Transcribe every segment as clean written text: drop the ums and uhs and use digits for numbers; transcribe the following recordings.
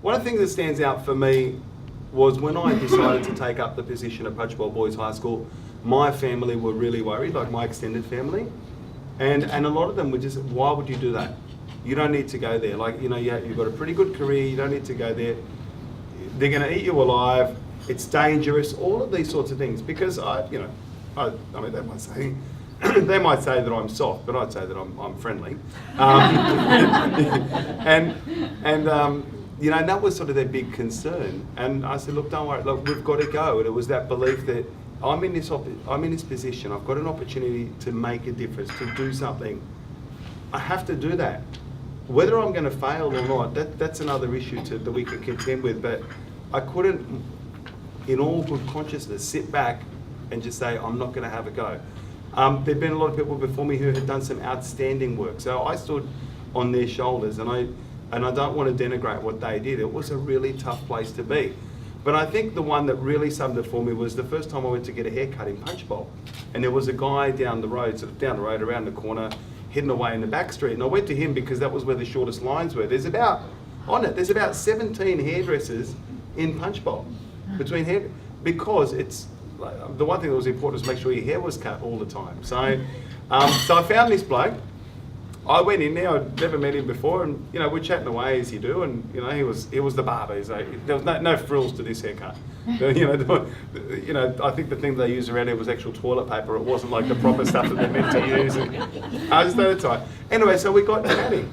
one of the things that stands out for me was when I decided to take up the position at Punchbowl Boys High School, my family were really worried, like my extended family. And a lot of them were just, why would you do that? You don't need to go there. Like, you've got a pretty good career, you don't need to go there. They're gonna eat you alive, it's dangerous, all of these sorts of things. Because I mean, they might say, they might say that I'm soft, but I'd say that I'm friendly. And that was sort of their big concern. And I said, look, don't worry, look, we've got to go. And it was that belief that I'm in this position, I've got an opportunity to make a difference, to do something. I have to do that. Whether I'm going to fail or not, that's another issue that we can contend with, but I couldn't, in all good consciousness, sit back and just say, I'm not going to have a go. There'd been a lot of people before me who had done some outstanding work, so I stood on their shoulders, and I don't want to denigrate what they did. It was a really tough place to be. But I think the one that really summed it for me was the first time I went to get a haircut in Punchbowl. And there was a guy down the road, around the corner, hidden away in the back street. And I went to him because that was where the shortest lines were. There's about 17 hairdressers in Punchbowl. Because it's, the one thing that was important was make sure your hair was cut all the time. So I found this bloke. I went in there, I'd never met him before, and we're chatting away as you do, and he was the barber. So there was no frills to this haircut. But, I think the thing they used around here was actual toilet paper. It wasn't like the proper stuff that they're meant to use. And I just at the time. Anyway, so we got chatting,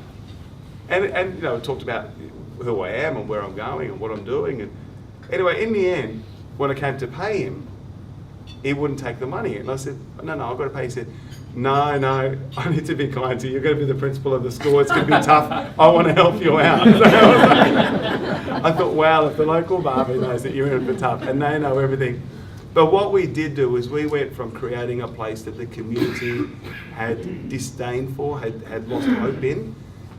and we talked about who I am and where I'm going and what I'm doing. And anyway, in the end, when I came to pay him, he wouldn't take the money. And I said, no, I've got to pay. He said, no, I need to be kind to you. You're going to be the principal of the school. It's going to be tough. I want to help you out. So I thought, wow, if the local barber knows that you're in for tough, and they know everything. But what we did do is we went from creating a place that the community had disdain for, had lost hope in,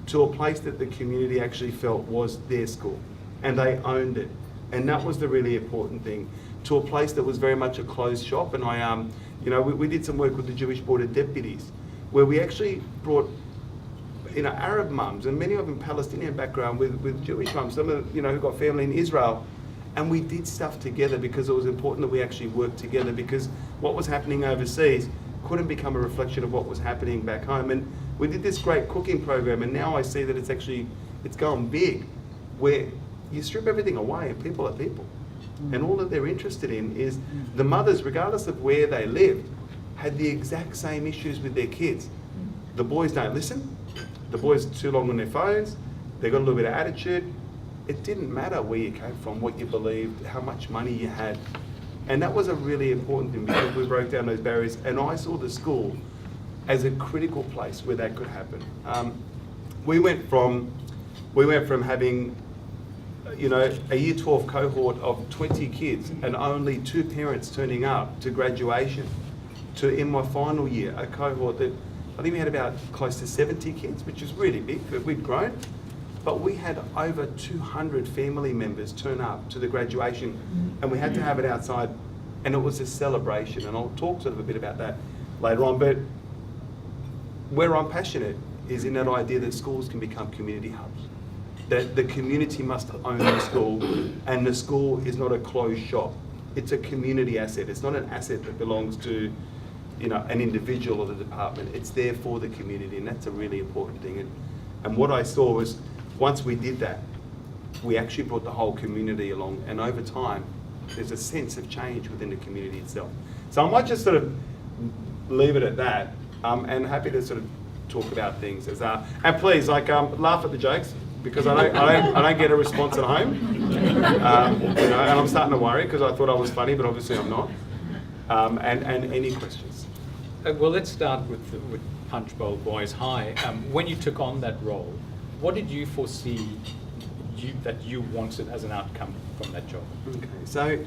to a place that the community actually felt was their school, and they owned it. And that was the really important thing. To a place that was very much a closed shop, and we did some work with the Jewish Board of Deputies, where we actually brought Arab mums, and many of them Palestinian background with Jewish mums, some of them who got family in Israel, and we did stuff together because it was important that we actually worked together, because what was happening overseas couldn't become a reflection of what was happening back home. And we did this great cooking program, and now I see that it's going big, where you strip everything away and people are people. And all that they're interested in is the mothers, regardless of where they lived, had the exact same issues with their kids. The boys don't listen, the boys are too long on their phones, they've got a little bit of attitude. It didn't matter where you came from, what you believed, how much money you had. And that was a really important thing, because we broke down those barriers, and I saw the school as a critical place where that could happen. We went from having a year 12 cohort of 20 kids and only 2 parents turning up to graduation, to, in my final year, a cohort that I think we had about close to 70 kids, which is really big. We'd grown, but we had over 200 family members turn up to the graduation, and we had to have it outside, and it was a celebration. And I'll talk sort of a bit about that later on. But where I'm passionate is in that idea that schools can become community hubs. That the community must own the school, and the school is not a closed shop. It's a community asset. It's not an asset that belongs to, an individual or the department. It's there for the community, and that's a really important thing. And what I saw was, once we did that, we actually brought the whole community along, and over time, there's a sense of change within the community itself. So I might just sort of leave it at that, and happy to sort of talk about things. And please, laugh at the jokes, because I don't get a response at home, and I'm starting to worry because I thought I was funny, but obviously I'm not. And any questions? Well, let's start with Punchbowl Boys High. When you took on that role, what did you foresee that you wanted as an outcome from that job? Okay, so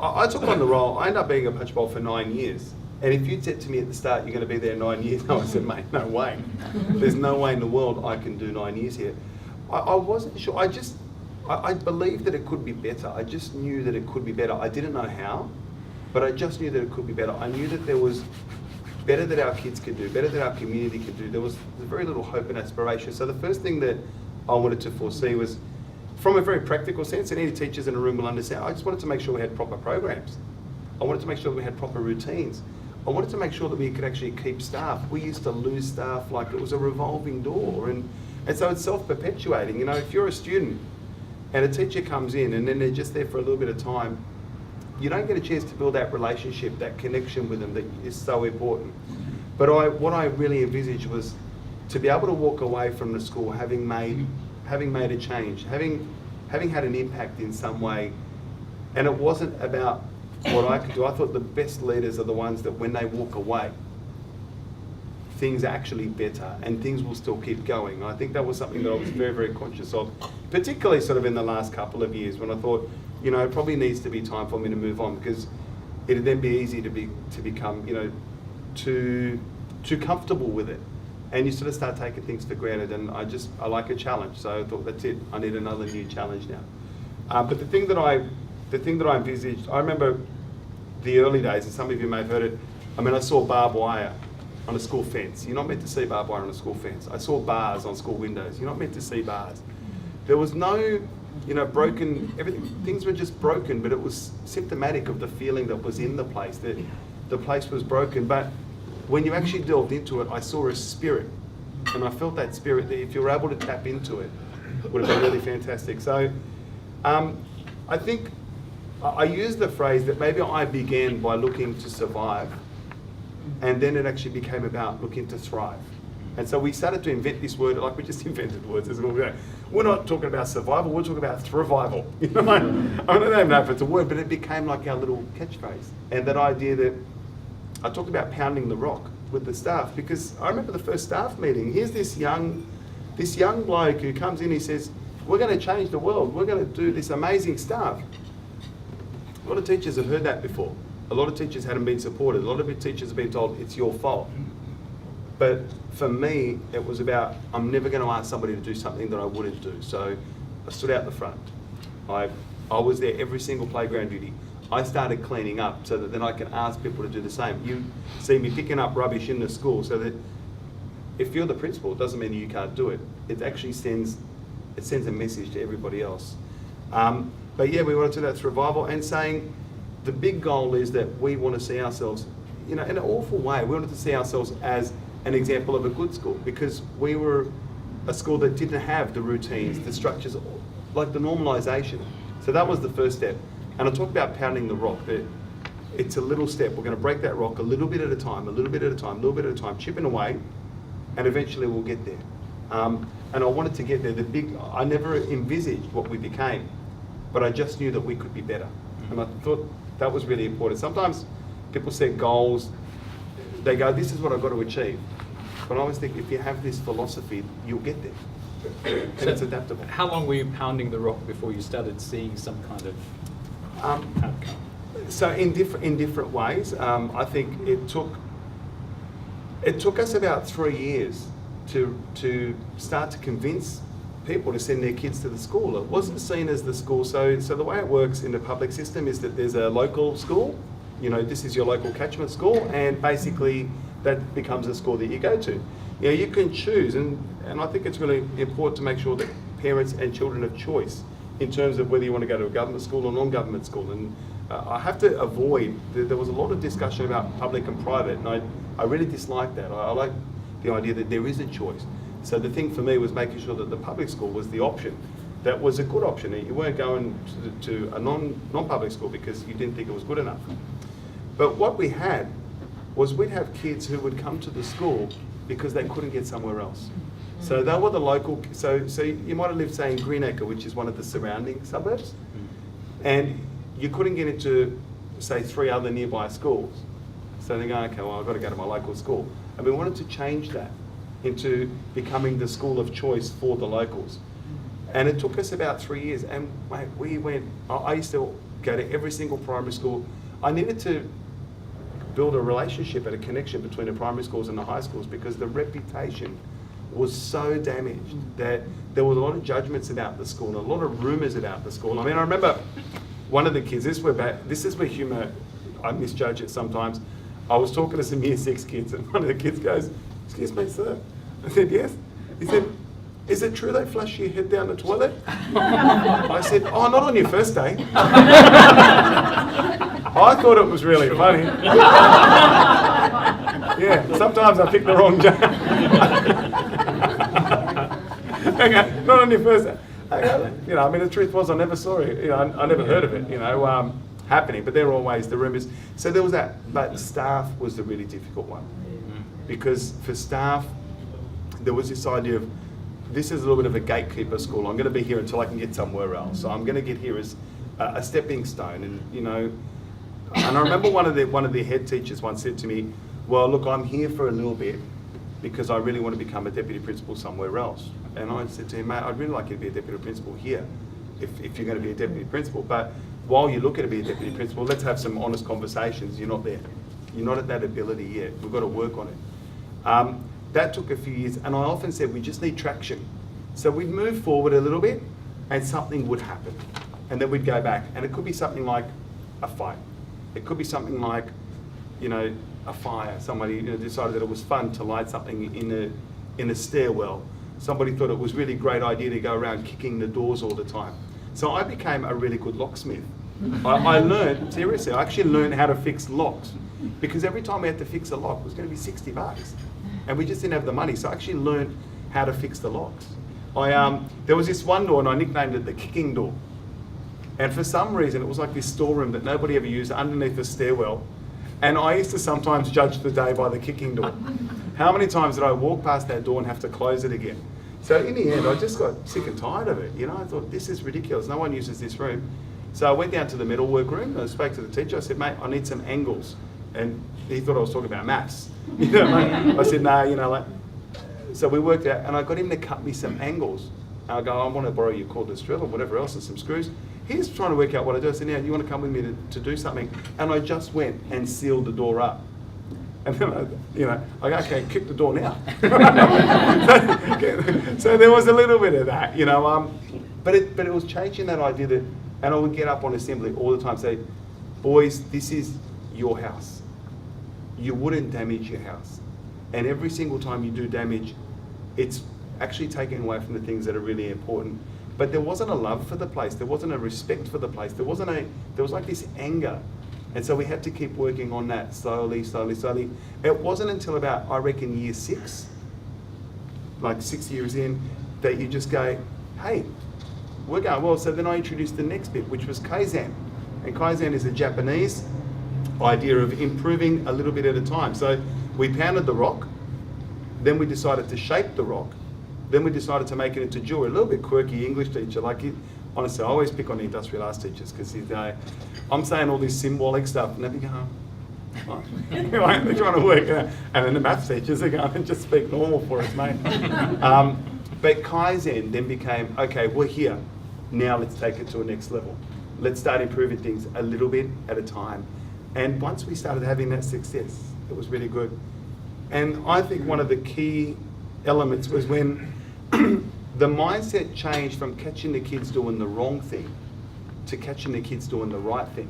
I took on the role. I ended up being a Punchbowl for 9 years. And if you'd said to me at the start, you're going to be there 9 years, I said, mate, no way. There's no way in the world I can do 9 years here. I wasn't sure. I believed that it could be better. I just knew that it could be better. I didn't know how, but I just knew that it could be better. I knew that there was better that our kids could do, better that our community could do. There was very little hope and aspiration. So the first thing that I wanted to foresee was, from a very practical sense, and any teachers in a room will understand, I just wanted to make sure we had proper programs. I wanted to make sure that we had proper routines. I wanted to make sure that we could actually keep staff. We used to lose staff like it was a revolving door, and so it's self-perpetuating. You know, if you're a student and a teacher comes in and then they're just there for a little bit of time, you don't get a chance to build that relationship, that connection with them that is so important. But what I really envisaged was to be able to walk away from the school having made a change, having had an impact in some way. And it wasn't about what I could do. I thought the best leaders are the ones that when they walk away, things are actually better and things will still keep going. I think that was something that I was very, very conscious of, particularly sort of in the last couple of years when I thought, you know, it probably needs to be time for me to move on, because it'd then be easy to become, you know, too comfortable with it. And you sort of start taking things for granted, and I like a challenge. So I thought, that's it, I need another new challenge now. But the thing that I envisaged, I remember the early days, and some of you may have heard it, I mean, I saw barbed wire on a school fence. You're not meant to see barbed wire on a school fence. I saw bars on school windows. You're not meant to see bars. There was no, you know, broken, everything, things were just broken, but it was symptomatic of the feeling that was in the place, that the place was broken. But when you actually delved into it, I saw a spirit, and I felt that spirit that if you were able to tap into it, it would have been really fantastic. So I think I used the phrase that maybe I began by looking to survive, and then it actually became about looking to thrive. And so we started to invent this word, like we just invented words. We're not talking about survival, we're talking about thrival. You know, I don't even know if it's a word, but it became like our little catchphrase. And that idea that I talked about pounding the rock with the staff, because I remember the first staff meeting. Here's this young bloke who comes in, he says, we're going to change the world, we're going to do this amazing stuff. A lot of teachers have heard that before. A lot of teachers hadn't been supported. A lot of teachers have been told it's your fault. But for me, it was about, I'm never going to ask somebody to do something that I wouldn't do. So I stood out the front. I was there every single playground duty. I started cleaning up so that then I can ask people to do the same. You see me picking up rubbish in the school, so that if you're the principal, it doesn't mean you can't do it. It actually sends a message to everybody else. But yeah, we wanted to do that survival, and saying the big goal is that we want to see ourselves, you know, in an awful way, we wanted to see ourselves as an example of a good school, because we were a school that didn't have the routines, the structures, like the normalisation. So that was the first step. And I talked about pounding the rock, that it's a little step. We're going to break that rock a little bit at a time, a little bit at a time, a little bit at a time, chipping away, and eventually we'll get there. And I wanted to get there. I never envisaged what we became, but I just knew that we could be better. And I thought that was really important. Sometimes people set goals, they go, this is what I've got to achieve. But I always think if you have this philosophy, you'll get there. And so it's adaptable. How long were you pounding the rock before you started seeing some kind of outcome? So in different ways. I think it took us about 3 years to start to convince people to send their kids to the school. It wasn't seen as the school. So the way it works in the public system is that there's a local school. You know, this is your local catchment school, and basically that becomes a school that you go to. You know, you can choose, and I think it's really important to make sure that parents and children have choice in terms of whether you want to go to a government school or non-government school. And I have to avoid, there was a lot of discussion about public and private, and I really dislike that. I like the idea that there is a choice. So the thing for me was making sure that the public school was the option. That was a good option. You weren't going to a non-public school because you didn't think it was good enough. But what we had was we'd have kids who would come to the school because they couldn't get somewhere else. So they were the local, so you might have lived, say, in Greenacre, which is one of the surrounding suburbs, and you couldn't get into, say, 3 other nearby schools. So they go, okay, well, I've got to go to my local school. And we wanted to change that into becoming the school of choice for the locals. And it took us about 3 years, and mate, I used to go to every single primary school. I needed to build a relationship and a connection between the primary schools and the high schools, because the reputation was so damaged that there was a lot of judgments about the school and a lot of rumours about the school. I mean, I remember one of the kids, this is where humour, I misjudge it sometimes. I was talking to some year 6 kids, and one of the kids goes, "Excuse me, sir." I said, "Yes." He said, is it true they flush your head down the toilet? I said, oh, not on your first day. I thought it was really funny. Yeah, sometimes I pick the wrong joke. Okay, not on your first day. Okay, you know, I mean, the truth was I never saw it. You know, I never heard of it, you know, happening, but there were always the rumours. So there was that, but staff was the really difficult one. Because for staff, there was this idea of, this is a little bit of a gatekeeper school. I'm going to be here until I can get somewhere else. So I'm going to get here as a stepping stone. And you know, and I remember one of the head teachers once said to me, "Well, look, I'm here for a little bit because I really want to become a deputy principal somewhere else." And I said to him, "Mate, I'd really like you to be a deputy principal here, if you're going to be a deputy principal. But while you look at to be a deputy principal, let's have some honest conversations. You're not there. You're not at that ability yet. We've got to work on it." That took a few years, and I often said we just need traction. So we'd move forward a little bit, and something would happen, and then we'd go back, and it could be something like a fight. It could be something like, you know, a fire. Somebody decided that it was fun to light something in a stairwell. Somebody thought it was a really great idea to go around kicking the doors all the time. So I became a really good locksmith. I learned, seriously, I actually learned how to fix locks, because every time we had to fix a lock, it was going to be $60. And we just didn't have the money, so I actually learned how to fix the locks. There was this one door, and I nicknamed it the kicking door. And for some reason, it was like this storeroom that nobody ever used underneath the stairwell. And I used to sometimes judge the day by the kicking door. How many times did I walk past that door and have to close it again? So in the end, I just got sick and tired of it. You know, I thought, this is ridiculous. No one uses this room. So I went down to the metalwork room, and I spoke to the teacher. I said, "Mate, I need some angles." And he thought I was talking about maths. You know, I said, "No, you know, like." So we worked out, and I got him to cut me some angles. And I go, "I want to borrow your cordless drill or whatever else and some screws." He's trying to work out what I do. I said, "Now, you want to come with me to do something?" And I just went and sealed the door up. And then I go, "Okay, kick the door now." So there was a little bit of that, you know. But it was changing that idea that, and I would get up on assembly all the time and say, "Boys, this is your house. You wouldn't damage your house. And every single time you do damage, it's actually taken away from the things that are really important." But there wasn't a love for the place. There wasn't a respect for the place. There was like this anger. And so we had to keep working on that slowly. It wasn't until about, I reckon, year 6, like 6 years in, that you just go, "Hey, we're going well." So then I introduced the next bit, which was Kaizen. And Kaizen is a Japanese idea of improving a little bit at a time. So we pounded the rock, then we decided to shape the rock, then we decided to make it into jewelry. A little bit quirky English teacher, honestly, I always pick on the industrial arts teachers because I'm saying all this symbolic stuff, and they go, "Oh." They're trying to work it out. And then the maths teachers are going and just speak normal for us, mate. But Kaizen then became, okay, we're here. Now let's take it to a next level. Let's start improving things a little bit at a time. And once we started having that success, it was really good. And I think one of the key elements was when the mindset changed from catching the kids doing the wrong thing to catching the kids doing the right thing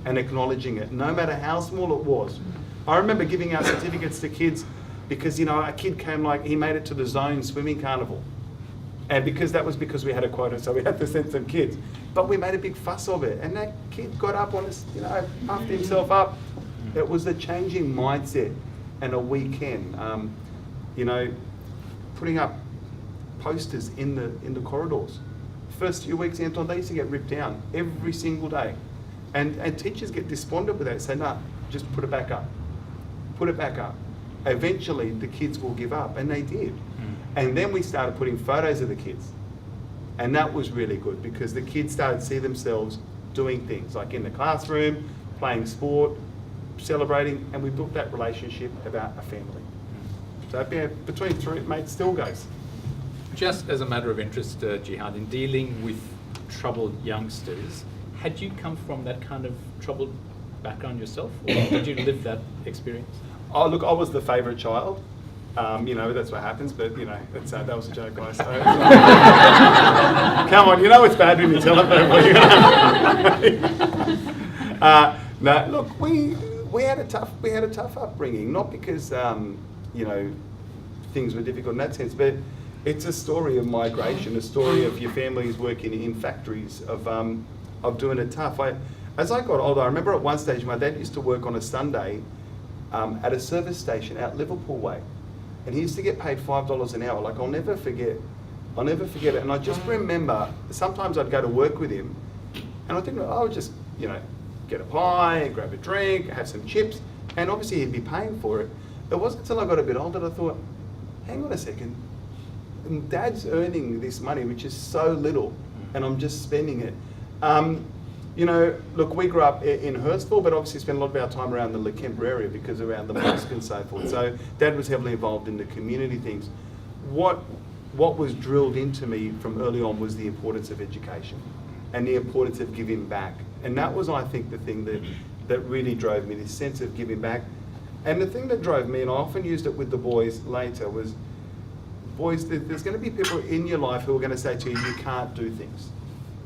and acknowledging it, no matter how small it was. I remember giving out certificates to kids because, you know, a kid came, like, he made it to the zone swimming carnival. And because we had a quota, so we had to send some kids. But we made a big fuss of it. And that kid got up on us, you know, puffed himself up. It was a changing mindset and a weekend. You know, putting up posters in the corridors. First few weeks, Anton, they used to get ripped down every single day. And teachers get despondent with that, say, "No, just put it back up. Put it back up." Eventually, the kids will give up, and they did. And then we started putting photos of the kids. And that was really good because the kids started to see themselves doing things, like in the classroom, playing sport, celebrating, and we built that relationship about a family. So between three mates still goes. Just as a matter of interest, Jihad, in dealing with troubled youngsters, had you come from that kind of troubled background yourself, or did you live that experience? Oh, look, I was the favourite child. You know, that's what happens, but, you know, that was a joke, guys. So. Come on, you know it's bad when you tell it, people. No, look, we had a tough upbringing, not because, you know, things were difficult in that sense, but it's a story of migration, a story of your families working in factories, of doing it tough. As I got older, I remember at one stage my dad used to work on a Sunday at a service station out Liverpool way, and he used to get paid $5 an hour. Like, I'll never forget it. And I just remember sometimes I'd go to work with him, and I would just, get a pie, grab a drink, have some chips, and obviously he'd be paying for it. It wasn't until I got a bit older that I thought, hang on a second, Dad's earning this money, which is so little, and I'm just spending it. Look, we grew up in Hurstville, but obviously spent a lot of our time around the Lakemba area because around the mosque and so forth. So Dad was heavily involved in the community things. What was drilled into me from early on was the importance of education and the importance of giving back. And that was, I think, the thing that really drove me, this sense of giving back. And the thing that drove me, and I often used it with the boys later, was, boys, there's going to be people in your life who are going to say to you, you can't do things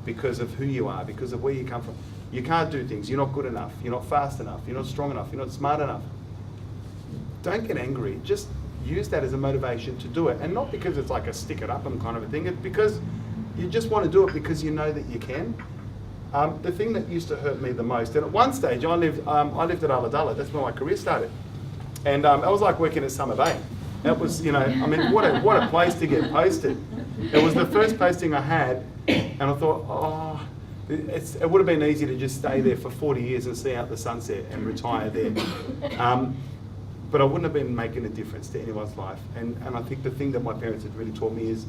because of who you are, because of where you come from. You can't do things, you're not good enough, you're not fast enough, you're not strong enough, you're not smart enough. Don't get angry, just use that as a motivation to do it. And not because it's like a stick it up and kind of a thing, it's because you just want to do it because you know that you can. The thing that used to hurt me the most, and at one stage I lived at Ulladulla, that's where my career started. And I was like working at Summer Bay. That was, what a place to get posted. It was the first posting I had, and I thought, it would have been easy to just stay there for 40 years and see out the sunset and retire there. But I wouldn't have been making a difference to anyone's life. And I think the thing that my parents had really taught me is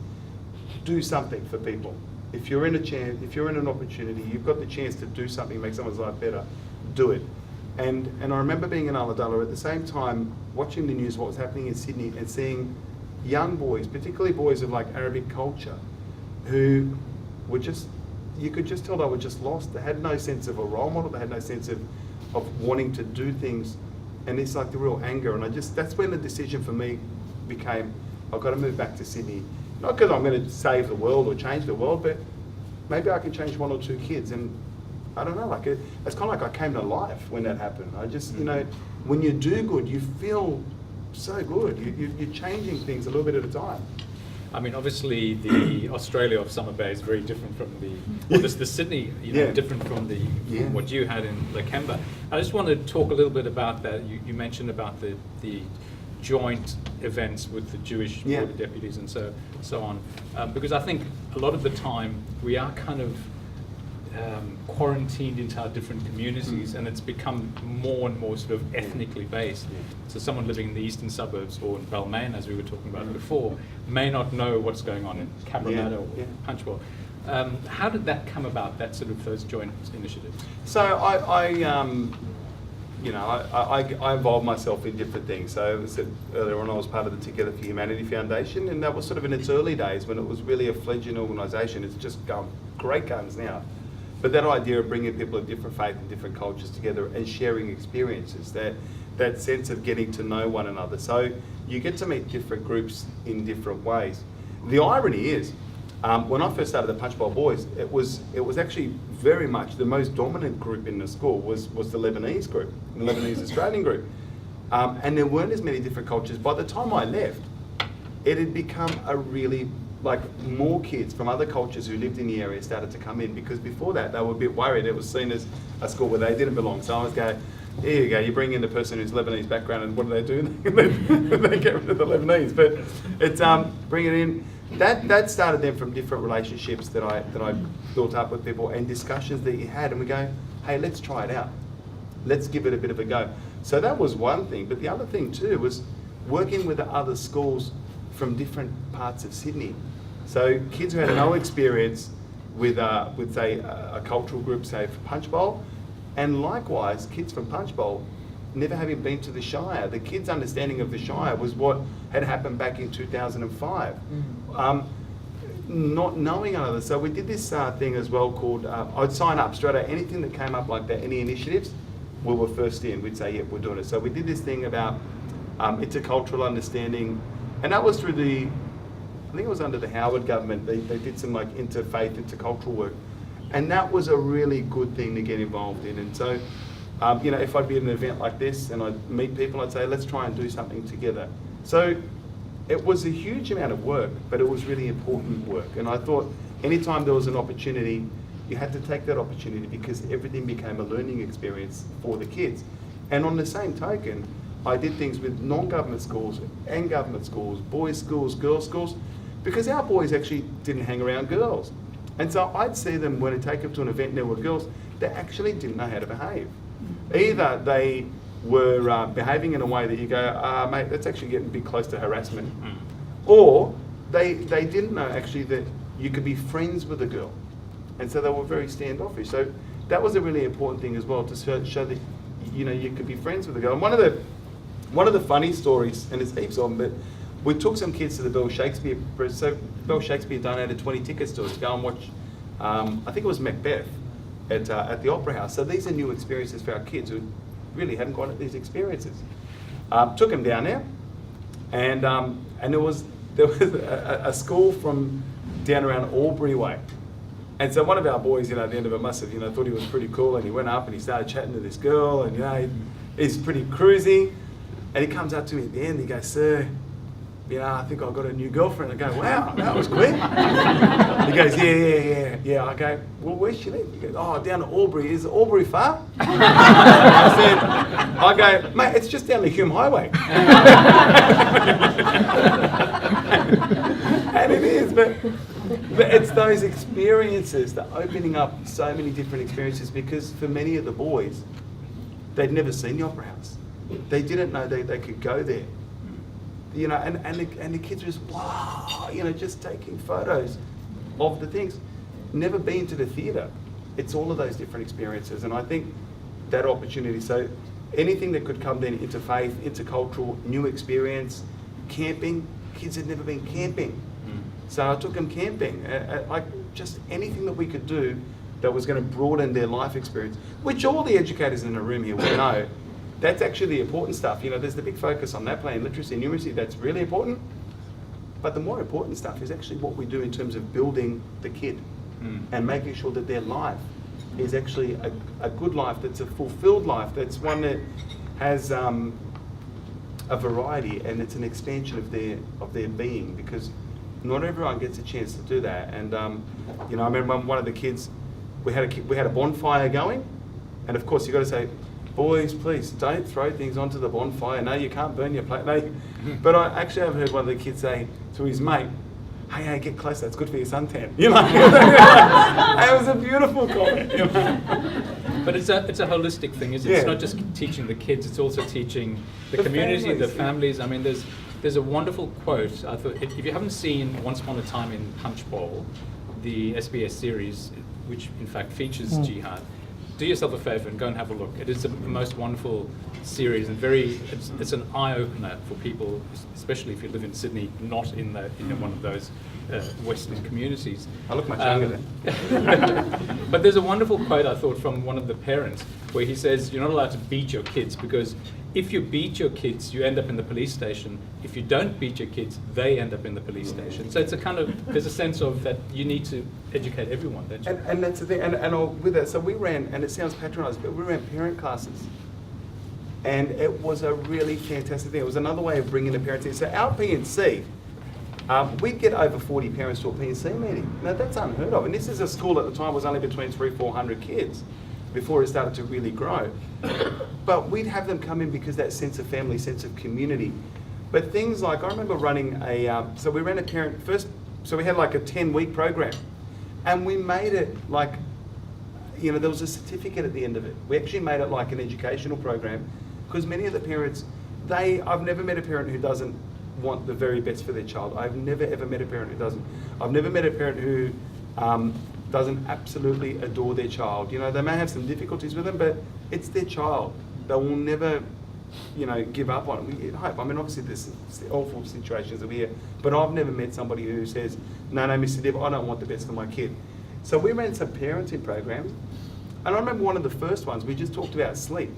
do something for people. If you're in an opportunity, you've got the chance to do something, make someone's life better, do it. And I remember being in Ulladulla at the same time, watching the news, what was happening in Sydney, and seeing young boys, particularly boys of like Arabic culture, who were just, you could just tell they were just lost. They had no sense of a role model, they had no sense of wanting to do things. And it's like the real anger. And that's when the decision for me became, I've got to move back to Sydney. Not because I'm going to save the world or change the world, but maybe I can change one or two kids. And I don't know, it's kind of like I came to life when that happened. I just, when you do good, you feel so good. You're changing things a little bit at a time. I mean, obviously, the Australia of Summer Bay is very different from the Sydney, different from what you had in Lakemba. I just want to talk a little bit about that. You mentioned about the joint events with the Jewish border deputies and so on, because I think a lot of the time we are kind of quarantined into our different communities, and it's become more and more sort of ethnically based. So someone living in the eastern suburbs or in Balmain, as we were talking about before, may not know what's going on in Cabramatta or Punchbowl. How did that come about, that sort of those joint initiatives? So I involved myself in different things. So as I said earlier on, I was part of the Together for Humanity Foundation, and that was sort of in its early days when it was really a fledgling organisation. It's just going great guns now. But that idea of bringing people of different faith and different cultures together and sharing experiences, that sense of getting to know one another. So you get to meet different groups in different ways. The irony is, when I first started the Punchbowl Boys, it was actually very much the most dominant group in the school was the Lebanese group, the Lebanese Australian group. And there weren't as many different cultures. By the time I left, it had become a really, more kids from other cultures who lived in the area started to come in, because before that they were a bit worried. It was seen as a school where they didn't belong. So I was going, here you go, you bring in the person who's Lebanese background, and what do? They get rid of the Lebanese. But it's bring it in. That started then from different relationships that I built up with people and discussions that you had, and we go, hey, let's try it out. Let's give it a bit of a go. So that was one thing. But the other thing too was working with the other schools from different parts of Sydney. So kids who had no experience with say a cultural group, say for Punchbowl, and likewise kids from Punchbowl never having been to the Shire. The kids' understanding of the Shire was what had happened back in 2005. Not knowing another. So we did this thing as well called, I'd sign up straight away, anything that came up like that, any initiatives, we were first in. We'd say, yep, we're doing it. So we did this thing about intercultural understanding, and that was through I think it was under the Howard government. They did some interfaith, intercultural work, and that was a really good thing to get involved in. And so, if I'd be at an event like this and I'd meet people, I'd say, let's try and do something together. So it was a huge amount of work, but it was really important work. And I thought anytime there was an opportunity, you had to take that opportunity because everything became a learning experience for the kids. And on the same token, I did things with non-government schools and government schools, boys' schools, girls' schools, because our boys actually didn't hang around girls. And so I'd see them when I take them to an event and there were girls that actually didn't know how to behave. Either they were behaving in a way that you go, mate, that's actually getting a bit close to harassment. Or they didn't know actually that you could be friends with a girl. And so they were very standoffish. So that was a really important thing as well, to show that, you know, you could be friends with a girl. And one of the funny stories, and there's heaps of them, but we took some kids to the Bell Shakespeare. So Bell Shakespeare donated 20 tickets to us to go and watch, I think it was Macbeth at the Opera House. So these are new experiences for our kids who really hadn't got these experiences. Took them down there, and there was a school from down around Albury way. And so one of our boys, you know, at the end of it must have, you know, thought he was pretty cool, and he went up and he started chatting to this girl, and, you know, he's pretty cruisy. And he comes up to me at the end, he goes, "Sir, you know, I think I've got a new girlfriend." I go, "Wow, that was quick." He goes, yeah. I go, "Well, where's she live?" He goes, "Oh, down at Albury. Is Albury far?" I go, "Mate, it's just down the Hume Highway." And it is, but it's those experiences, the opening up so many different experiences, because for many of the boys, they'd never seen the Opera House. They didn't know they could go there. You know, and the kids were just, wow, you know, just taking photos of the things. Never been to the theatre. It's all of those different experiences. And I think that opportunity, so anything that could come then, interfaith, intercultural, new experience, camping, kids had never been camping. So I took them camping, like just anything that we could do that was going to broaden their life experience, which all the educators in the room here will know. That's actually the important stuff. You know, there's the big focus on that plan, literacy and numeracy, that's really important. But the more important stuff is actually what we do in terms of building the kid and making sure that their life is actually a good life, that's a fulfilled life, that's one that has a variety, and it's an expansion of their being, because not everyone gets a chance to do that. And you know, I remember one of the kids, we had a bonfire going, and of course you've got to say, "Boys, please don't throw things onto the bonfire. No, you can't burn your plate." No. But I actually have heard one of the kids say to his mate, hey, get closer, it's good for your suntan. You know, it was a beautiful comment. You know? But it's a holistic thing, isn't it? Yeah. It's not just teaching the kids, it's also teaching the community, families, the families. I mean, there's a wonderful quote. I thought, if you haven't seen Once Upon a Time in Punchbowl, the SBS series, which in fact features Jihad, do yourself a favour and go and have a look. It is the most wonderful series, and it's an eye-opener for people, especially if you live in Sydney, not in one of those Western communities. I look much younger then. But there's a wonderful quote, I thought, from one of the parents, where he says, you're not allowed to beat your kids, because if you beat your kids, you end up in the police station. If you don't beat your kids, they end up in the police station. So it's a kind of, there's a sense of that you need to educate everyone, don't you? And that's the thing, and with that, so we ran, and it sounds patronising, but we ran parent classes. And it was a really fantastic thing. It was another way of bringing the parents in. So our P&C, we'd get over 40 parents to a P&C meeting. Now that's unheard of. And this is a school at the time was only between 300-400 kids before it started to really grow. But we'd have them come in because that sense of family, sense of community. But things like, I remember running so we ran a parent first, so we had like a 10-week program. And we made it like, you know, there was a certificate at the end of it. We actually made it like an educational program, because many of the parents, I've never met a parent who doesn't want the very best for their child. I've never ever met a parent who doesn't. I've never met a parent who doesn't absolutely adore their child. You know, they may have some difficulties with them, but it's their child. They will never, you know, give up on it. We hope. I mean, obviously there's awful situations that we hear, but I've never met somebody who says, no, Mr. Dib, I don't want the best for my kid. So we ran some parenting programs, and I remember one of the first ones, we just talked about sleep,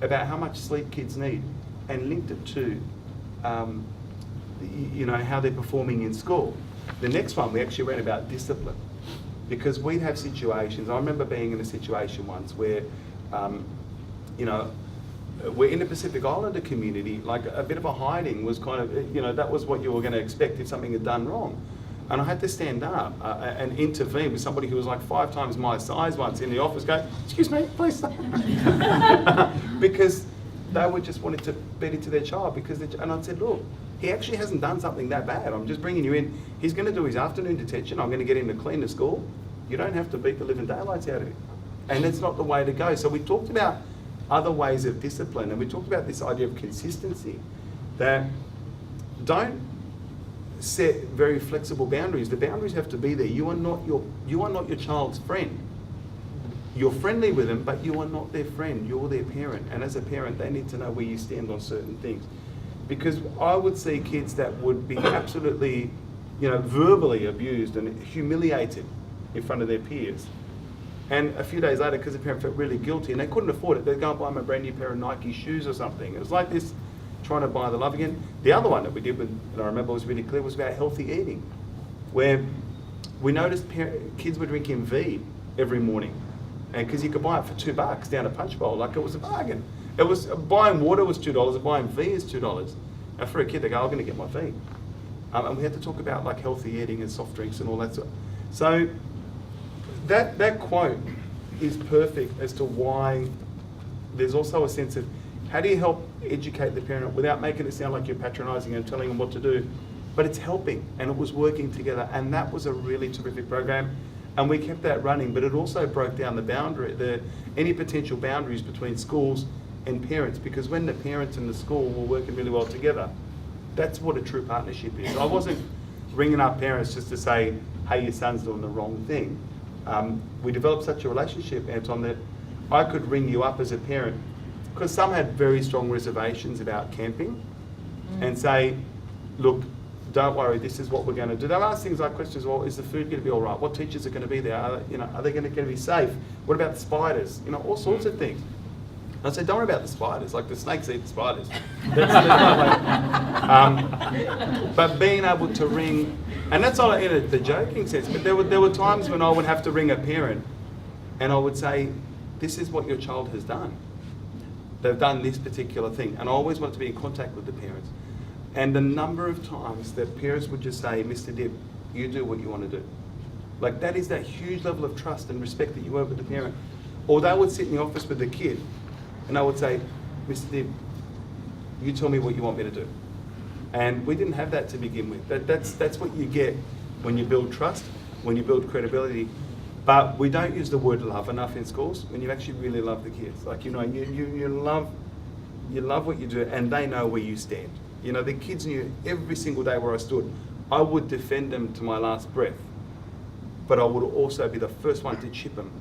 about how much sleep kids need, and linked it to, you know, how they're performing in school. The next one, we actually ran about discipline, because we'd have situations. I remember being in a situation once where, you know, we're in the Pacific Islander community, like a bit of a hiding was kind of, that was what you were going to expect if something had done wrong. And I had to stand up and intervene with somebody who was like 5 times my size once in the office, go, excuse me, please stop. Because they were just wanting to beat it to their child. And I said, look, he actually hasn't done something that bad. I'm just bringing you in. He's going to do his afternoon detention. I'm going to get him to clean the school. You don't have to beat the living daylights out of him. And that's not the way to go. So we talked about other ways of discipline, and we talked about this idea of consistency, that don't set very flexible boundaries. The boundaries have to be there. You are not your child's friend. You're friendly with them, but you are not their friend. You're their parent. And as a parent, they need to know where you stand on certain things. Because I would see kids that would be absolutely, verbally abused and humiliated in front of their peers. And a few days later, because the parent felt really guilty and they couldn't afford it, they'd go and buy them a brand new pair of Nike shoes or something. It was like this, trying to buy the love again. The other one that we did, and I remember was really clear, was about healthy eating, where we noticed kids were drinking V every morning, and because you could buy it for $2 down at Punchbowl, like it was a bargain. It was buying water was $2, and buying V is $2. And for a kid, they go, I'm going to get my V. And we had to talk about like healthy eating and soft drinks and all that sort. So that quote is perfect as to why there's also a sense of how do you help educate the parent without making it sound like you're patronising and telling them what to do, but it's helping, and it was working together, and that was a really terrific program, and we kept that running. But it also broke down any potential boundaries between schools and parents, because when the parents and the school were working really well together, that's what a true partnership is. I wasn't ringing up parents just to say, hey, your son's doing the wrong thing. We developed such a relationship, Anton, that I could ring you up as a parent, because some had very strong reservations about camping, and say, look, don't worry, this is what we're going to do. They'll ask things like questions, well, is the food going to be all right? What teachers are going to be there? Are they going to be safe? What about the spiders? All sorts of things. I said, don't worry about the spiders, like the snakes eat the spiders. But being able to ring, and that's not in the joking sense, but there were times when I would have to ring a parent and I would say, this is what your child has done. They've done this particular thing. And I always wanted to be in contact with the parents. And the number of times that parents would just say, Mr. Dib, you do what you want to do. Like that is that huge level of trust and respect that you have with the parent. Or they would sit in the office with the kid and I would say, Mr. Dib, you tell me what you want me to do. And we didn't have that to begin with. That's what you get when you build trust, when you build credibility. But we don't use the word love enough in schools when you actually really love the kids. Like, you love what you do, and they know where you stand. The kids knew every single day where I stood. I would defend them to my last breath, but I would also be the first one to chip them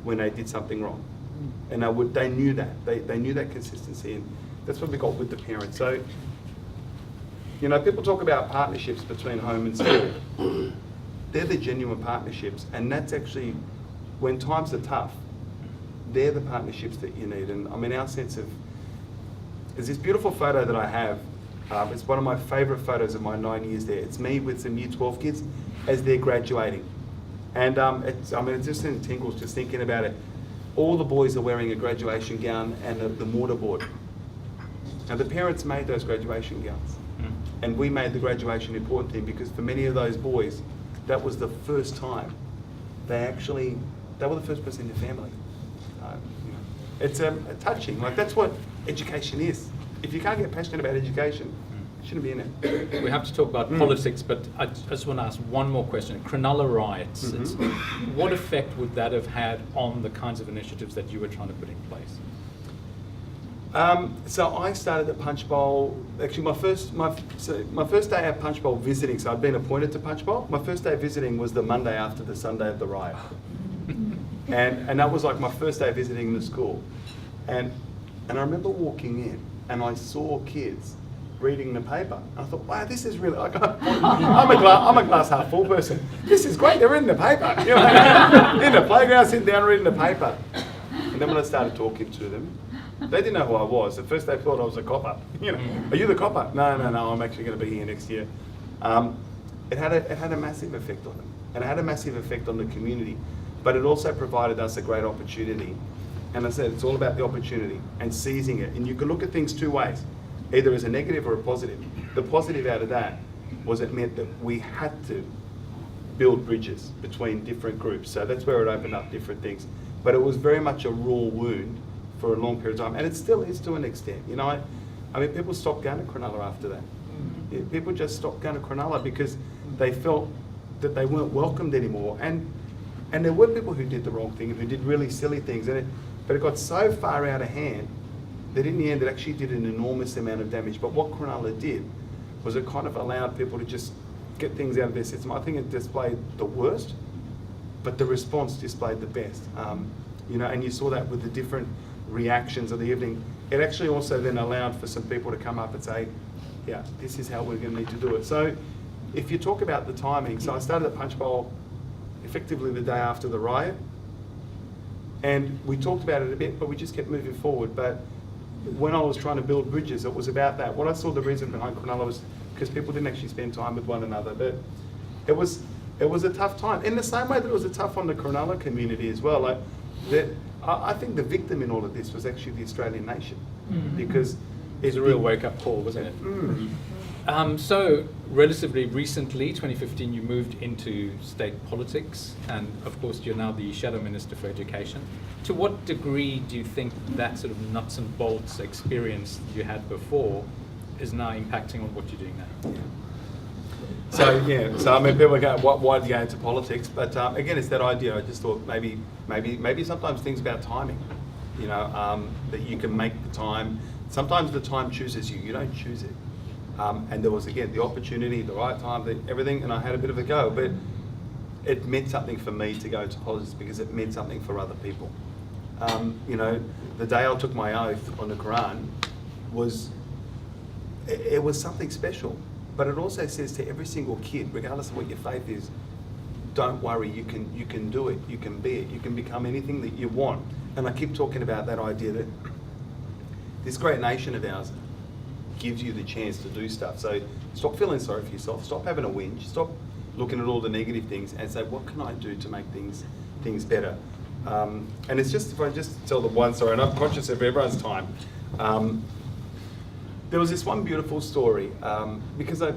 when they did something wrong. And they knew that. They knew that consistency, and that's what we got with the parents. So, people talk about partnerships between home and school. They're the genuine partnerships, and that's actually, when times are tough, they're the partnerships that you need. And I mean, our sense of, there's this beautiful photo that I have. It's one of my favourite photos of my 9 years there. It's me with some Year 12 kids as they're graduating. And it's just in tingles just thinking about it. All the boys are wearing a graduation gown and the mortarboard. Now the parents made those graduation gowns. And we made the graduation important thing, because for many of those boys, that was the first time they were the first person in the family. It's touching. Like, that's what education is. If you can't get passionate about education, you shouldn't be in it. We have to talk about politics, but I just want to ask one more question. Cronulla riots, what effect would that have had on the kinds of initiatives that you were trying to put in place? So I started at Punchbowl. Actually, my first day at Punchbowl visiting. So I'd been appointed to Punchbowl. My first day visiting was the Monday after the Sunday of the riot, and that was like my first day visiting the school. And I remember walking in, and I saw kids reading the paper. And I thought, wow, this is really like I'm a glass half full person. This is great. They're reading the paper. In the playground, sitting down reading the paper. And then when I started talking to them, they didn't know who I was. At first they thought I was a copper. Are you the copper? No, I'm actually going to be here next year. It had a massive effect on them, and it had a massive effect on the community. But it also provided us a great opportunity And I said, it's all about the opportunity and seizing it. And you can look at things two ways, either as a negative or a positive. The positive out of that was it meant that we had to build bridges between different groups. So that's where it opened up different things. But it was very much a raw wound for a long period of time. And it still is to an extent. You know, I mean, people stopped going to Cronulla after that. Yeah, people just stopped going to Cronulla because they felt that they weren't welcomed anymore. And there were people who did the wrong thing and who did really silly things. But it got so far out of hand that in the end it actually did an enormous amount of damage. But what Cronulla did was it kind of allowed people to just get things out of their system. I think it displayed the worst, but the response displayed the best. You know, and you saw that with the different reactions of the evening. It actually also then allowed for some people to come up and say, yeah, this is how we're going to need to do it. So if you talk about the timing, so I started at Punchbowl effectively the day after the riot, and we talked about it a bit, but we just kept moving forward. But when I was trying to build bridges, it was about that. What I saw the reason behind Cronulla was because people didn't actually spend time with one another. But it was a tough time, in the same way that it was a tough on the Cronulla community as well. Like I think the victim in all of this was actually the Australian nation, because it was a real wake-up call, wasn't it? So relatively recently, 2015, you moved into state politics, and of course you're now the Shadow Minister for Education. To what degree do you think that sort of nuts and bolts experience you had before is now impacting on what you're doing now? Yeah. So I mean, people go, why did you go into politics? But again, it's that idea. I just thought maybe sometimes things about timing, you know, that you can make the time. Sometimes the time chooses you. You don't choose it. And there was, again, the opportunity, the right time, everything, and I had a bit of a go. But it meant something for me to go to politics because it meant something for other people. You know, the day I took my oath on the Quran it was something special. But it also says to every single kid, regardless of what your faith is, don't worry, you can do it, you can be it, you can become anything that you want. And I keep talking about that idea that this great nation of ours gives you the chance to do stuff. So stop feeling sorry for yourself, stop having a whinge, stop looking at all the negative things and say, what can I do to make things better? And it's just, if I just tell the one story, and I'm conscious of everyone's time, there was this one beautiful story, because I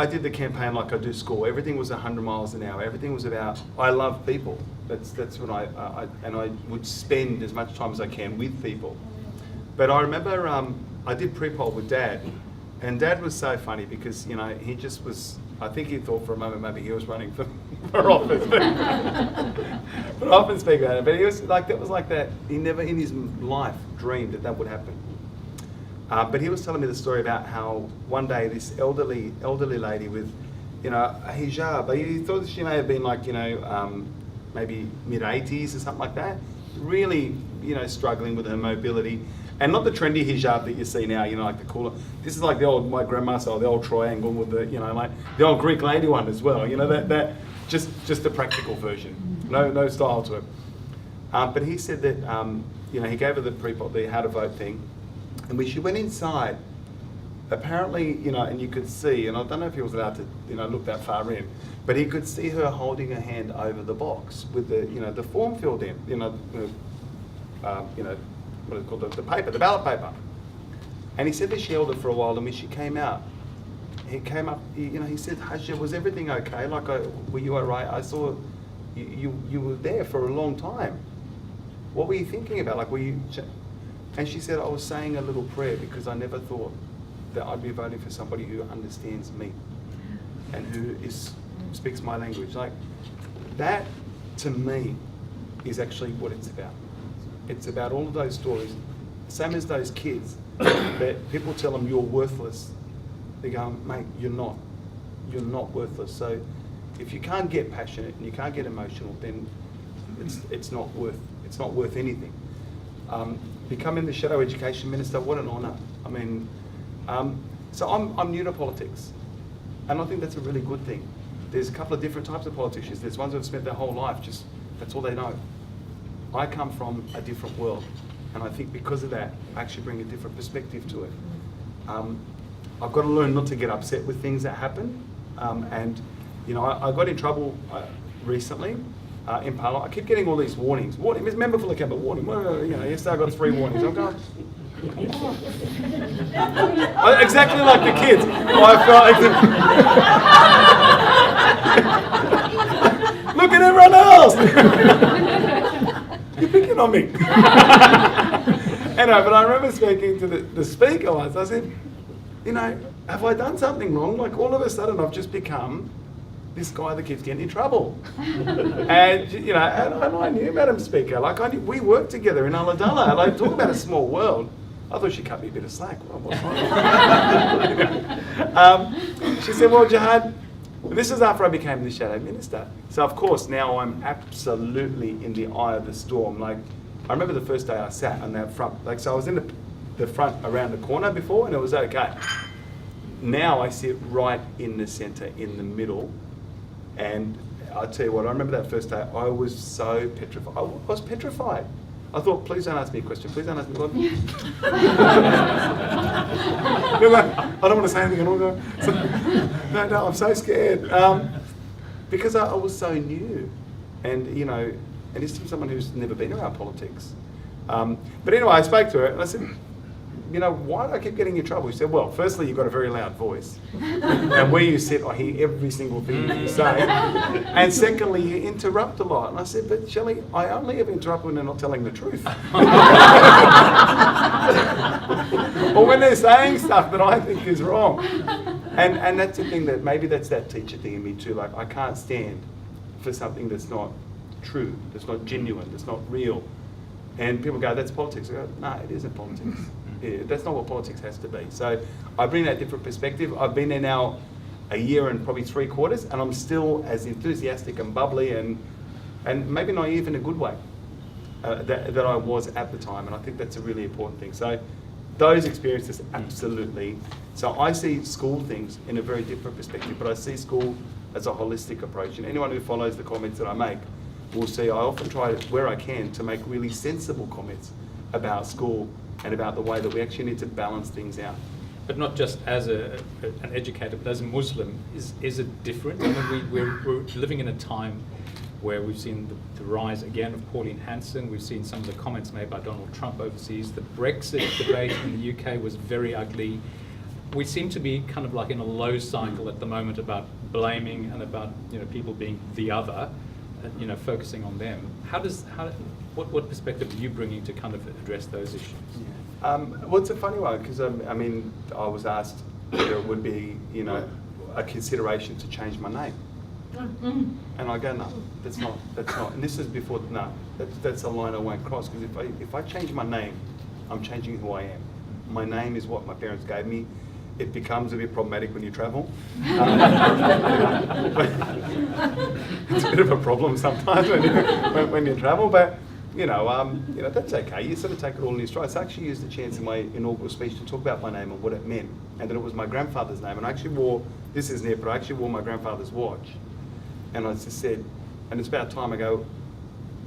did the campaign like I do school. Everything was 100 miles an hour. Everything was about, I love people. That's what I would spend as much time as I can with people. But I remember I did pre-poll with Dad, and Dad was so funny because, you know, he just was, I think he thought for a moment maybe he was running for office. But I often speak about it, but he was like, that was like that. He never in his life dreamed that would happen. But he was telling me the story about how one day this elderly lady with, you know, a hijab, he thought she may have been like, you know, maybe mid-80s or something like that, really, you know, struggling with her mobility. And not the trendy hijab that you see now, you know, like the cooler. This is like the old, my grandma style, the old triangle with the, you know, like the old Greek lady one as well. You know, that just the practical version, no style to it. But he said that, you know, he gave her the how to vote thing. And when she went inside, apparently, you know, and you could see, and I don't know if he was allowed to, you know, look that far in, but he could see her holding her hand over the box with the, you know, the form filled in, you know, what is it called, the paper, the ballot paper. And he said that she held it for a while, and when she came out, he came up, you know, he said, Hajia, was everything okay? Like, were you all right? I saw you were there for a long time. What were you thinking about? Like, were you... And she said, I was saying a little prayer because I never thought that I'd be voting for somebody who understands me and who speaks my language. Like, that, to me, is actually what it's about. It's about all of those stories, same as those kids, that people tell them you're worthless. They go, mate, you're not. You're not worthless. So if you can't get passionate and you can't get emotional, then it's not worth anything. Becoming the Shadow Education Minister, what an honour. I mean, so I'm new to politics, and I think that's a really good thing. There's a couple of different types of politicians. There's ones who have spent their whole life just, that's all they know. I come from a different world, and I think because of that, I actually bring a different perspective to it. I've got to learn not to get upset with things that happen, and you know, I got in trouble recently in Parliament. I keep getting all these warnings. Warning, Mr. Member for Lakemba, warning. Well, you know, yesterday I got 3 warnings. I'm going, exactly like the kids. I felt look at everyone else. You're picking on me. Anyway, but I remember speaking to the speaker once. I said, you know, have I done something wrong? Like all of a sudden I've just become this guy that keeps getting in trouble. And, you know, and I knew Madam Speaker. Like we worked together in Ulladulla. Like, talk about a small world. I thought she cut me a bit of slack. Well, what's wrong? She said, well, Jihad, this is after I became the Shadow Minister. So, of course, now I'm absolutely in the eye of the storm. Like, I remember the first day I sat on that front. Like, so I was in the front around the corner before, and it was okay. Now I sit right in the centre, in the middle. And I'll tell you what, I remember that first day, I was so petrified. I was petrified. I thought, please don't ask me a question. Please don't ask me a question. I don't want to say anything at all. No, I'm so scared. Because I was so new. And, you know, and this is someone who's never been around politics. But anyway, I spoke to her and I said, you know, why do I keep getting in trouble? She said, well, firstly, you've got a very loud voice. And where you sit, I hear every single thing that you say. And secondly, you interrupt a lot. And I said, but Shelley, I only ever interrupt when they're not telling the truth. Or when they're saying stuff that I think is wrong. And that's the thing, that maybe that's that teacher thing in me too. Like, I can't stand for something that's not true, that's not genuine, that's not real. And people go, that's politics. I go, no, it isn't politics. Yeah, that's not what politics has to be. So I bring that different perspective. I've been there now a year and probably 3/4, and I'm still as enthusiastic and bubbly and maybe naive in a good way that I was at the time. And I think that's a really important thing. So those experiences, absolutely. So I see school things in a very different perspective, but I see school as a holistic approach. And anyone who follows the comments that I make will see I often try, where I can, to make really sensible comments about school and about the way that we actually need to balance things out. But not just as an educator, but as a Muslim, is it different? I mean, we're living in a time where we've seen the rise again of Pauline Hanson. We've seen some of the comments made by Donald Trump overseas. The Brexit debate in the UK was very ugly. We seem to be kind of like in a low cycle at the moment about blaming and about, you know, people being the other, you know, focusing on them. What perspective are you bringing to kind of address those issues? Yeah. Well, it's a funny one, because I mean, I was asked whether it would be, you know, a consideration to change my name. And I go, no, that's not. And this is before, no, that's a line I won't cross, because if I change my name, I'm changing who I am. My name is what my parents gave me. It becomes a bit problematic when you travel. It's a bit of a problem sometimes when you travel, but you know, that's okay. You sort of take it all in your stride. So I actually used the chance in my inaugural speech to talk about my name and what it meant, and that it was my grandfather's name. And I actually wore, this isn't it, but I actually wore my grandfather's watch. And I just said, and it's about time I go,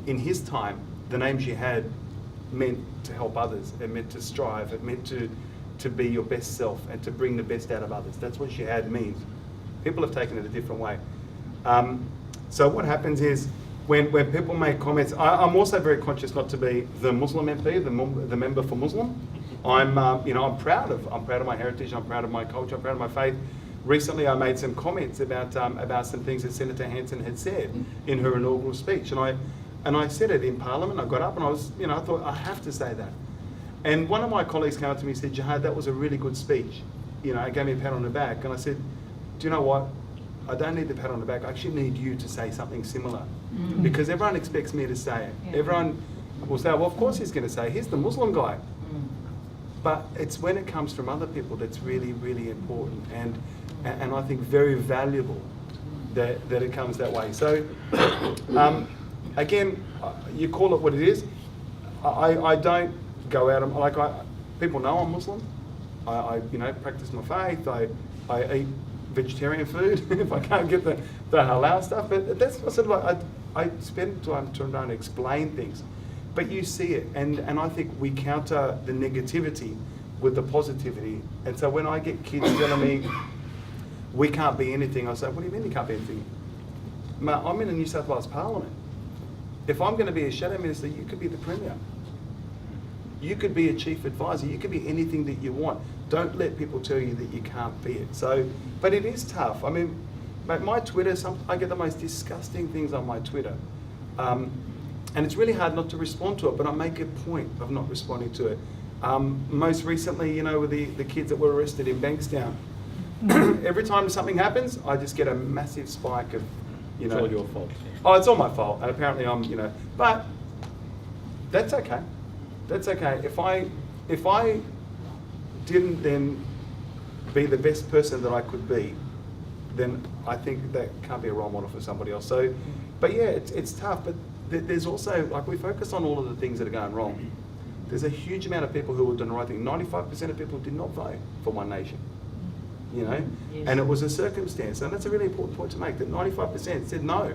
in his time, the name she had meant to help others. It meant to strive. It meant to be your best self and to bring the best out of others. That's what Jihad means. People have taken it a different way. So what happens is, when people make comments, I'm also very conscious not to be the Muslim MP, the member for Muslim. I'm proud of my heritage. I'm proud of my culture. I'm proud of my faith. Recently, I made some comments about some things that Senator Hanson had said in her inaugural speech, and I said it in Parliament. I got up and I thought I have to say that. And one of my colleagues came up to me and said, Jihad, that was a really good speech. You know, it gave me a pat on the back. And I said, do you know what? I don't need the pat on the back. I actually need you to say something similar. Because everyone expects me to say it. Yeah. Everyone will say, well, of course he's going to say, he's the Muslim guy. But it's when it comes from other people that's really, really important. And I think very valuable that it comes that way. So, again, you call it what it is. I don't go out and people know I'm Muslim. I practice my faith. I eat vegetarian food if I can't get the halal stuff. But that's sort of like I spend time trying to explain things. But you see it, and I think we counter the negativity with the positivity. And so when I get kids telling me we can't be anything, I say, what do you mean you can't be anything? I'm in a New South Wales Parliament. if I'm going to be a shadow minister, you could be the Premier. You could be a chief advisor. You could be anything that you want. Don't let people tell you that you can't be it. So, but it is tough. I mean, my Twitter, I get the most disgusting things on my Twitter. And it's really hard not to respond to it, but I make a point of not responding to it. Most recently, you know, with the kids that were arrested in Bankstown, every time something happens, I just get a massive spike of, you know. It's all your fault. Oh, it's all my fault. And apparently I'm, you know, but that's okay. That's okay. If I didn't then be the best person that I could be, then I think that can't be a role model for somebody else. So, but yeah, it's tough. But there's also, like, we focus on all of the things that are going wrong. There's a huge amount of people who are doing the right thing. 95% of people did not vote for One Nation. You know, yes. And it was a circumstance, and that's a really important point to make, that 95% said no.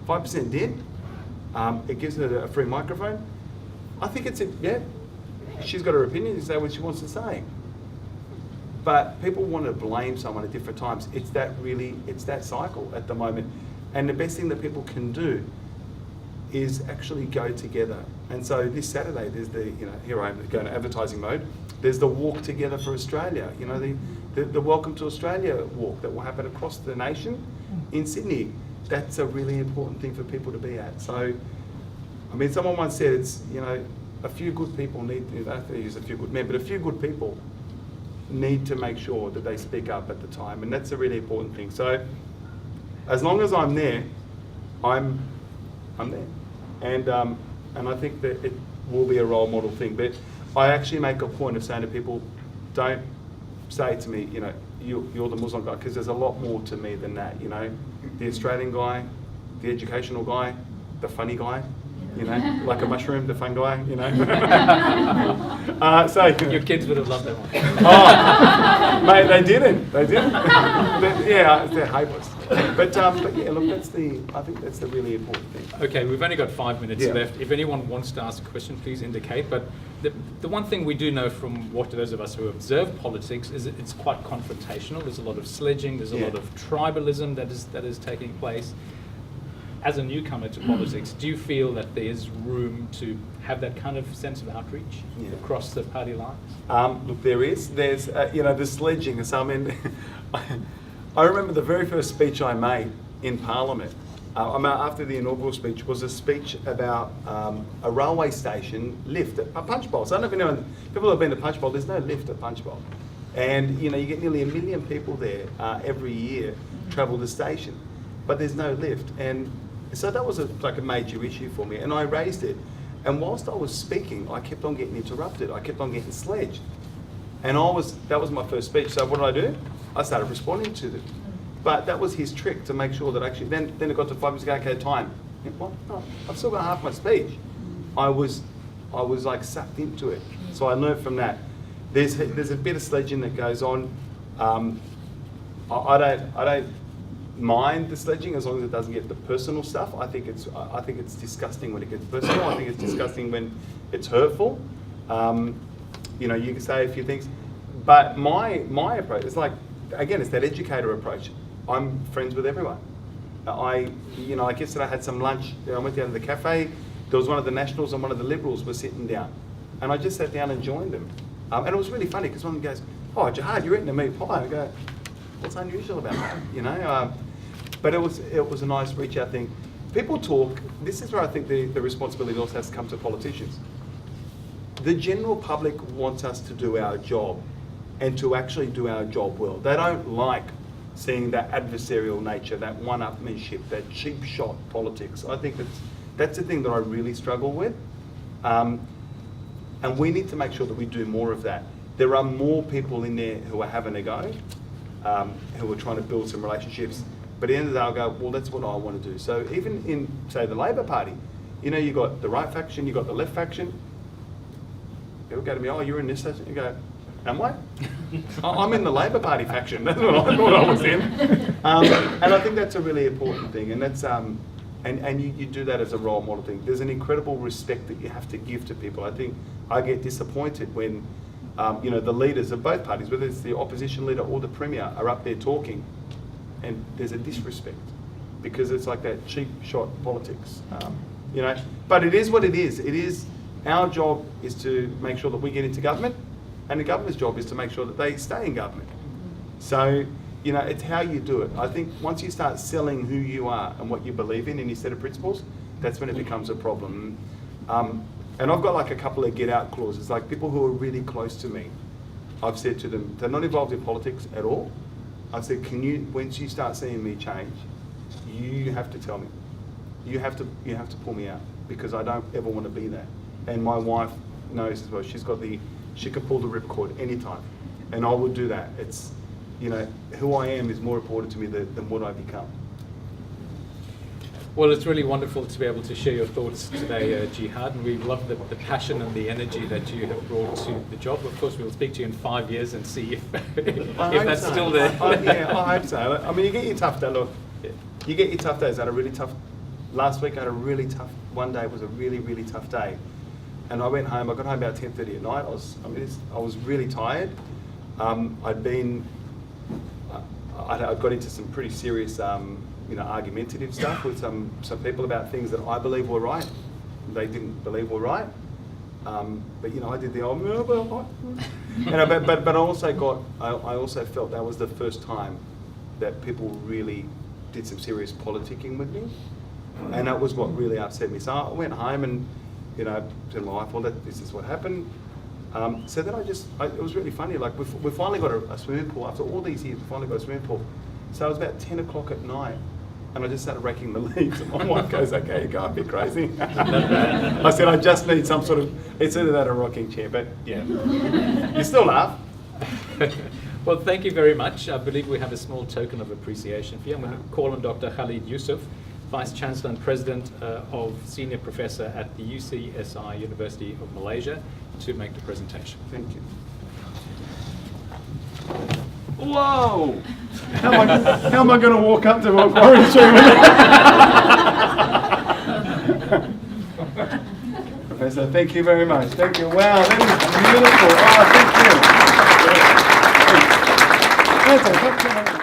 5% did. It gives her a free microphone. I think yeah, she's got her opinion to say what she wants to say. But people want to blame someone at different times. It's that cycle at the moment. And the best thing that people can do is actually go together. And so this Saturday, there's here I am going to advertising mode. There's the Walk Together for Australia. You know, the Welcome to Australia walk that will happen across the nation in Sydney. That's a really important thing for people to be at. So, I mean, someone once said it's, you know, a few good people need, I don't have to use a few good men, but a few good people need to make sure that they speak up at the time, and that's a really important thing. So, as long as I'm there, I'm there, and I think that it will be a role model thing. But I actually make a point of saying to people, don't say to me, you know, you're the Muslim guy, because there's a lot more to me than that. You know, the Australian guy, the educational guy, the funny guy. You know, like a mushroom, the fun guy, you know. So your kids would have loved that one. Oh, mate, they didn't. Yeah, they're hopeless. But yeah, look, I think that's the really important thing. Okay, we've only got 5 minutes left. If anyone wants to ask a question, please indicate. But the one thing we do know from what those of us who observe politics is it's quite confrontational. There's a lot of sledging. There's a lot of tribalism that is taking place. As a newcomer to politics, do you feel that there is room to have that kind of sense of outreach across the party lines? Look, there is. There's, you know, the sledging. So, I mean, I remember the very first speech I made in Parliament, after the inaugural speech, was a speech about a railway station lift at Punchbowl. So I don't know if people have been to Punchbowl, there's no lift at Punchbowl. And, you know, you get nearly 1 million people there every year travel the station, but there's no lift. And so that was like a major issue for me, and I raised it. And whilst I was speaking, I kept on getting interrupted. I kept on getting sledged. And that was my first speech. So what did I do? I started responding to them. But that was his trick, to make sure that actually, then it got to 5 minutes ago, okay, time. What? No, I've still got half my speech. I was like sucked into it. So I learned from that. There's a bit of sledging that goes on. I don't mind the sledging as long as it doesn't get the personal stuff. I think it's disgusting when it gets personal. I think it's disgusting when it's hurtful. You know, you can say a few things, but my approach is like, again, it's that educator approach. I'm friends with everyone. You know, like yesterday I had some lunch. I went down to the cafe. There was one of the Nationals and one of the Liberals were sitting down, and I just sat down and joined them. And it was really funny because one of them goes, "Oh, Jihad, you're eating a meat pie." I go, "What's unusual about that?" You know. But it was a nice reach out thing. People talk. This is where I think the responsibility also has to come to politicians. The general public wants us to do our job, and to actually do our job well. They don't like seeing that adversarial nature, that one-upmanship, that cheap shot politics. I think that's the thing that I really struggle with. And we need to make sure that we do more of that. There are more people in there who are having a go, who are trying to build some relationships. But at the end of the day, I'll go, well, that's what I want to do. So even in, say, the Labor Party, you know, you've got the right faction, you've got the left faction. People go to me, "Oh, you're in this section." You go, "Am I?" I'm in the Labor Party faction. That's what I thought I was in. And I think that's a really important thing. And that's and you do that as a role model thing. There's an incredible respect that you have to give to people. I think I get disappointed when you know, the leaders of both parties, whether it's the opposition leader or the Premier, are up there talking, and there's a disrespect because it's like that cheap shot politics. you know. But it is what it is. It is, our job is to make sure that we get into government, and the government's job is to make sure that they stay in government. So, you know, it's how you do it. I think once you start selling who you are and what you believe in your set of principles, that's when it becomes a problem. And I've got like a couple of get out clauses, like people who are really close to me, I've said to them, they're not involved in politics at all. I said, once you start seeing me change, you have to tell me. You have to pull me out, because I don't ever want to be that. And my wife knows as well. She can pull the ripcord anytime, and I will do that. It's, you know, who I am is more important to me than what I become. Well, it's really wonderful to be able to share your thoughts today, Jihad, and we love the passion and the energy that you have brought to the job. Of course, we'll speak to you in 5 years and see if that's so. still there. I hope so. I mean, you get your tough days. Look, you get your tough days. I had a really tough, last week I had a really tough, one day was a really, really tough day. And I went home, I got home about 10:30 at night. I was really tired. I'd got into some pretty serious, you know, argumentative stuff with some people about things that I believe were right. They didn't believe were right. But you know, I did the old, you know, but I also felt that was the first time that people really did some serious politicking with me, and that was what really upset me. So I went home and, you know, said to my wife, well, this is what happened. So then it was really funny. Like we finally got a swimming pool after all these years. We finally got a swimming pool. So it was about 10 o'clock at night, and I just started raking the leaves. And my wife goes, "Okay, you're going a bit crazy." I said, "I just need some sort of, it's either that or a rocking chair." But yeah, you still laugh. Well, thank you very much. I believe we have a small token of appreciation for you. I'm going to call on Dr. Khalid Yusuf, Vice Chancellor and President of Senior Professor at the UCSI University of Malaysia, to make the presentation. Thank you. Whoa! How am I going to walk up to a quarantine? Professor, thank you very much. Thank you. Wow, that is beautiful. Oh, thank you. Thank you.